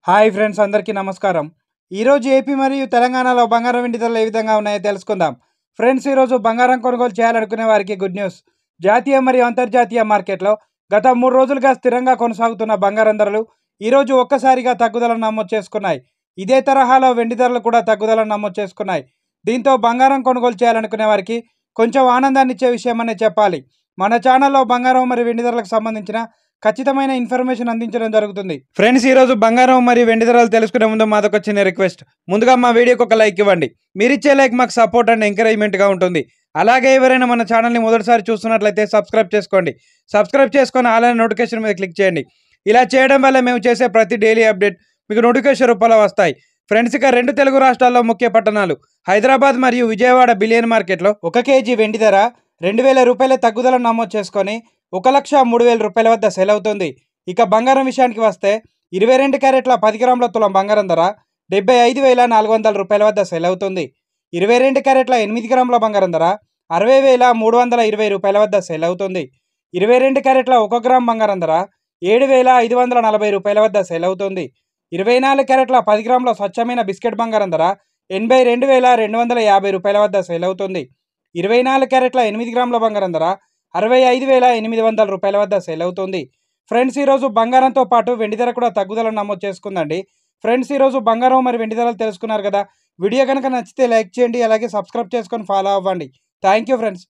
Hi friends, అందరికీ నమస్కారం. ఈరోజు ఏపీ మరియు తెలంగాణలో బంగారం వెండి ధరలు ఏ విధంగా ఉన్నాయో తెలుసుకుందాం. ఫ్రెండ్స్, ఈరోజు బంగారం కొనుగోలు చేయాలనుకునే వారికి గుడ్ న్యూస్. జాతీయ మరియు అంతర్జాతీయ మార్కెట్లో గత 3 రోజులుగా స్థిరంగా కొనసాగుతున్న బంగారం ధరలు ఈరోజు ఒక్కసారిగా తగ్గుదలను నమోదు చేసుకున్నాయి. ఇదే తరహాలో వెండి ధరలు కూడా తగ్గుదలను నమోదు చేసుకున్నాయి. దీంతో బంగారం కొనుగోలు చేయాలనుకునే వారికి కొంచెం ఆనందాన్ని ఇచ్చే విషయమనే చెప్పాలి. మన ఛానల్లో బంగారం మరియు వెండి ధరలకు సంబంధించిన ఖచ్చితమైన ఇన్ఫర్మేషన్ అందించడం జరుగుతుంది. ఫ్రెండ్స్, ఈరోజు బంగారం మరియు వెండి ధరలు తెలుసుకునే ముందు మాదొక చిన్న రిక్వెస్ట్. ముందుగా మా వీడియోకి ఒక లైక్ ఇవ్వండి. మీరిచ్చే లైక్ మాకు సపోర్ట్ అండ్ ఎంకరేజ్మెంట్గా ఉంటుంది. అలాగే ఎవరైనా మన ఛానల్ని మొదటిసారి చూస్తున్నట్లయితే సబ్స్క్రైబ్ చేసుకోండి. సబ్స్క్రైబ్ చేసుకొని ఆల్ నోటిఫికేషన్ మీద క్లిక్ చేయండి. ఇలా చేయడం వల్ల మేము చేసే ప్రతి డైలీ అప్డేట్ మీకు నోటిఫికేషన్ రూపంలో వస్తాయి. ఫ్రెండ్స్, ఇక 2 తెలుగు రాష్ట్రాల్లో ముఖ్య పట్టణాలు హైదరాబాద్ మరియు విజయవాడ బిలియన్ మార్కెట్లో 1 కేజీ వెండి ధర 2000 రూపాయల తగ్గుదలను నమోదు చేసుకొని 1,03,000 రూపాయల వద్ద సేల్ అవుతుంది. ఇక బంగారం విషయానికి వస్తే 22 క్యారెట్ల 10 గ్రాముల తులం బంగారం ధర 75,400 రూపాయల వద్ద సేల్ అవుతుంది. 22 క్యారెట్ల 8 గ్రాముల బంగారం ధర 60,320 రూపాయల వద్ద సేల్ అవుతుంది. 22 క్యారెట్ల 1 గ్రామ్ బంగారం ధర 7,540 రూపాయల వద్ద సేల్ అవుతుంది. 24 క్యారెట్ల 10 గ్రాముల స్వచ్ఛమైన బిస్కెట్ బంగారం ధర 82,250 రూపాయల వద్ద సేల్ అవుతుంది. 24 క్యారెట్ల 8 గ్రాముల బంగారం ధర 65,800 రూపాయల వద్ద సేల్ అవుతుంది. ఫ్రెండ్స్, ఈరోజు బంగారంతో పాటు వెండి ధర కూడా తగ్గుదలను నమోదు చేసుకుందండి. ఫ్రెండ్స్, ఈరోజు బంగారం మరియు వెండి ధరలు తెలుసుకున్నారు కదా. వీడియో కనుక నచ్చితే లైక్ చేయండి. అలాగే సబ్స్క్రైబ్ చేసుకొని ఫాలో అవ్వండి. Thank you friends.